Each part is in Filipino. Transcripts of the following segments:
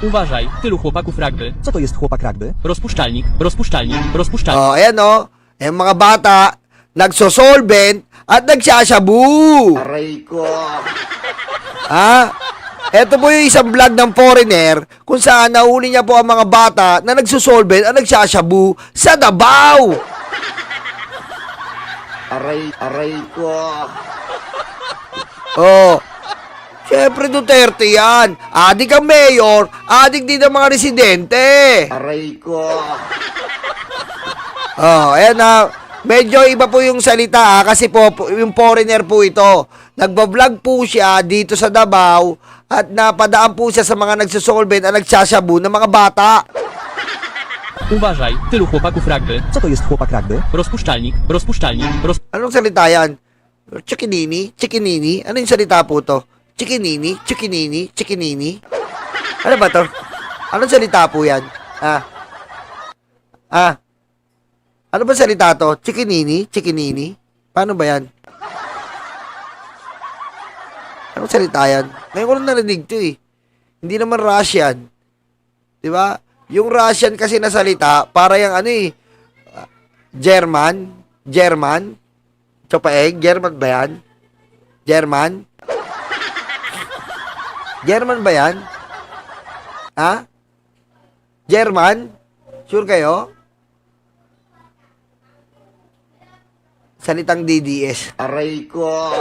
Uważaj, tylu chłopaków rugby. Co to jest chłopak rugby? Rozpuszczalnik, rozpuszczalnik, rozpuszczalnik. Oh, ayan o. Yung mga bata, nagsosolvent at nagsasabu. Aray ko. Ha? Ito po yung isang vlog ng foreigner kung saan nahuli niya po ang mga bata na nagsosolvent at nagsasabu sa Davao. Aray ko. Oh. Siyempre Duterte yan. Adik ang mayor, adik din ang mga residente. Aray ko. Oh, ayan na. Medyo iba po yung salita kasi po yung foreigner po ito. Nagba-vlog po siya dito sa Davao at napadaan po siya sa mga nagsosolvent at nagsasabu ng mga bata. Uważaj, tylu chłopaków rugby. Co to jest chłopak rugby? Rozpuszczalnik, rozpuszczalnik, Anong salita yan? Chikinini? Chikinini? Ano yung salita po to? Chikinini? Chikinini? Chikinini? Ano ba to? Anong salita po yan? Ano ba salita to? Chikinini? Chikinini? Paano ba yan? Anong salita yan? Ngayon ko lang narinig to eh. Hindi naman Russian. Diba? Yung Russian kasi na salita, para yung ano eh, German? Chopaeg? German ba yan? German ba yan? Ha? German? Sure kayo? Salitang DDS. Aray ko.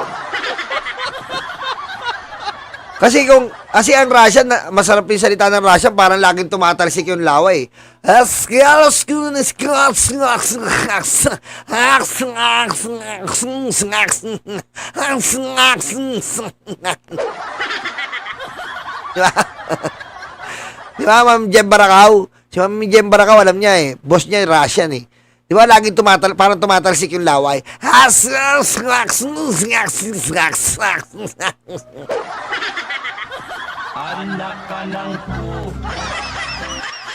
Kasi ang Russian, masarap yung salita ng Russian, parang laging tumatalsik yung laway. Diba? Diba, Ma'am Jem Barakaw? Si Ma'am Jem Barakaw, alam niya eh. Boss niya yung Russian eh. Diba, laging parang tumatalsik yung laway. Anak ka ng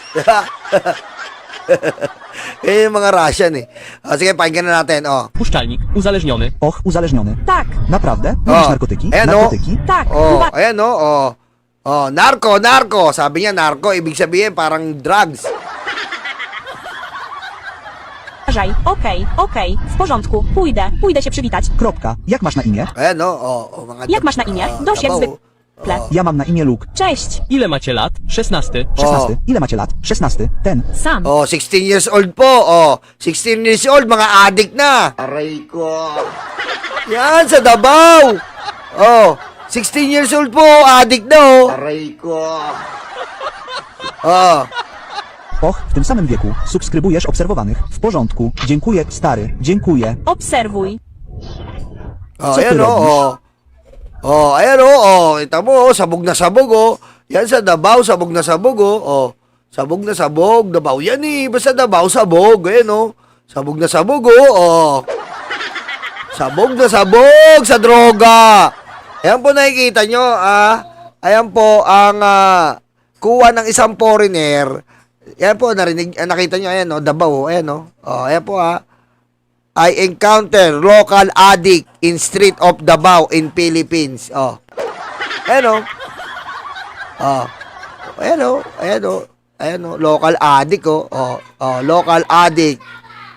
Diba? Yan yung mga Russian eh. O, sige, pakinggan na natin. O. Puszczalnik, uzależniony. Och, uzależniony. Tak, Naprawdę? Lubisz narkotyki? Ayan o. Narkotyki? tak, Oh, ayan o. Narko. Sabi niya narko, ibig sabihin parang drugs. uważaj. Okej, w porządku. Pójdę się przywitać. Kropka. Jak masz na imię? Ayan o. Mga Jak masz na imię? Dość jak Davao. zwykle. Ja mam na imię Luke. Cześć, Ile macie lat? 16. 16. Ile macie lat? 16. Ten. sam. 16 years old po. 16 years old, mga addict na. Aray ko. Yan, sa Davao. 16 years old po, addict na Aray ko. Och, w tym samym wieku. Subskrybujesz obserwowanych. W porządku. Dziękuję, stary. Dziękuję. Obserwuj. Co ty Ayan robisz? Ayan ito mo, sabog na sabog Yan sa Davao, sabog na sabog sabog na sabog. Davao yan eh. Basta Davao, sabog. Ayan sabog na sabog Sabog na sabog sa droga. Ayan po nakikita nyo, ayan po ang kuha ng isang foreigner. Ayan po, nakita nyo, ayan Davao, ayan ayan po I encounter local addict in street of Davao in Philippines. Ayan local addict local addict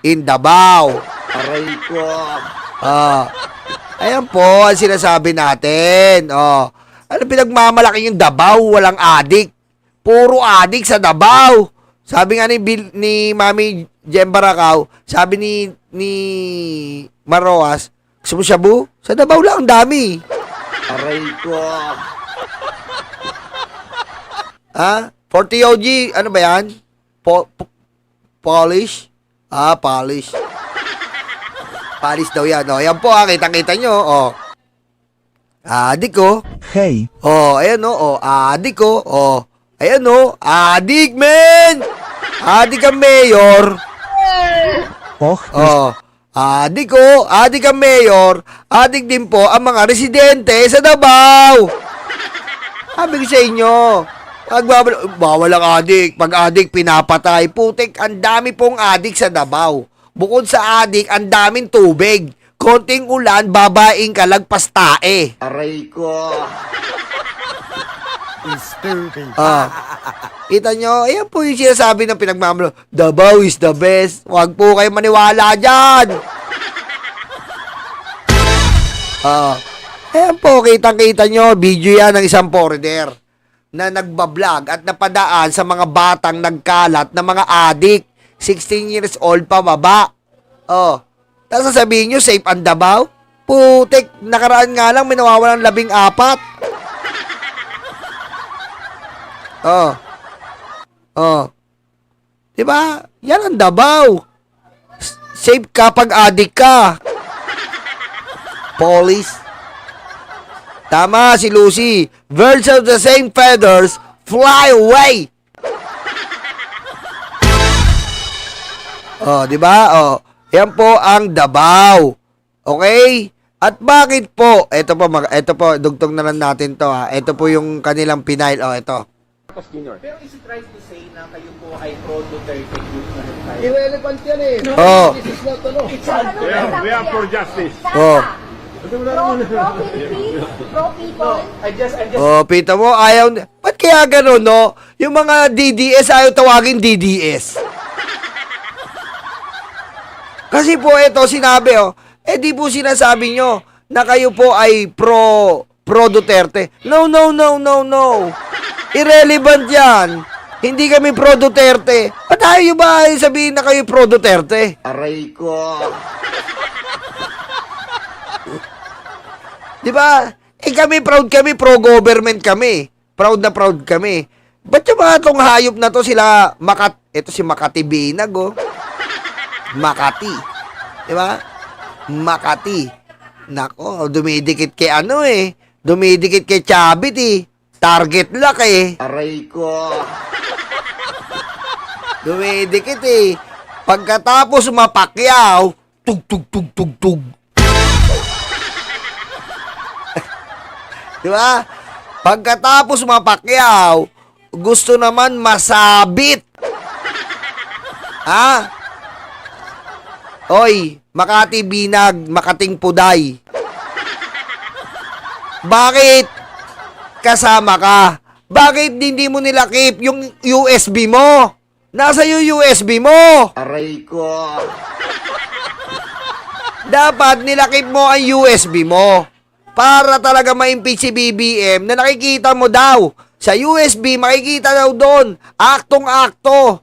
in Davao. Aray ko. Ayan po ang sinasabi natin. Ano pinagmamalaki yung Davao, walang addict. Puro addict sa Davao. Sabi nga ni Mami Jem Barakaw, sabi ni Maroas, gusto mo shabu? Sa Davao lang, ang dami. Aray ko. 40 OG, ano ba yan? Polish? Polish. Polish daw yan. Yan po kitang-kita nyo. Adik ko. Hej. Ayan adik ko. Ayan adik men! Adik ang mayor. Och, Adik ang mayor. Adik din po ang mga residente sa Davao. Sabi ko sa inyo, bawal ang adik. Pag adik, pinapatay. Putik, ang dami pong adik sa Davao. Bukod sa adik, ang daming tubig. Konting ulan, babaing kalagpas tae. Aray ko. Kita nyo, ayan po yung sinasabi ng pinagmamalo. Davao is the best. Huwag po kayo maniwala dyan. Ayan po, kitang-kita nyo, video yan ng isang foreigner na nagbablog at napadaan sa mga batang nagkalat na mga adik. 16 years old pa baba. Tapos sasabihin nyo, safe ang Davao? Putik, nakaraan nga lang, may nawawalan 14. Diba? Yan ang Davao. Safe kapag adik ka. Police. Tama si Lucy. Birds of the same feathers fly away. Diba? Yan po ang Davao. Okay? At bakit po? Ito po, dugtong na lang natin to ha. Ito po yung kanilang pinail. Ito. Pero is it right to say na kayo po ay pro-Duterte group na nagtayo? Irrelevant yan eh. Oh. This is not ano. We are for justice. Oh. Pro-Philippines, pro-people. I'm just Pita mo, ayaw. Ba't kaya gano'n, no? Yung mga DDS, ayaw tawagin DDS. Kasi po, ito, sinabi, di po sinasabi nyo na kayo po ay pro Duterte. No. Irrelevant yan. Hindi kami pro Duterte. Ba't ayaw ba sabihin na kayo pro Duterte? Aray ko. Diba? Kami proud kami, pro-government kami. Proud na proud kami. Ba't yung mga tong hayop na to sila, ito si Makati Binag, Makati. Diba? Makati. Nako, dumidikit kay dumidikit kay Chabit Target lock Aray ko. Dumidikit Pagkatapos mapakyaw, tug. Diba? Pagkatapos mapakyaw, gusto naman masabit. Ha? Oy, Makati Binag, Makating Puday. Bakit kasama ka? Bakit hindi mo nilakip yung USB mo? Nasa yung USB mo? Aray ko. Dapat nilakip mo ang USB mo para talaga ma-impeach si BBM na nakikita mo daw. Sa USB, makikita daw doon. Aktong-akto.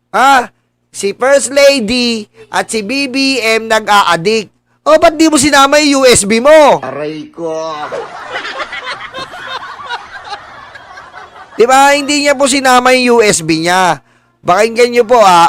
Ha? Si First Lady at si BBM nag-a-addict. Ba't di mo sinama yung USB mo? Aray ko. Diba? Hindi niya po sinama yung USB niya. Pakinggan niyo po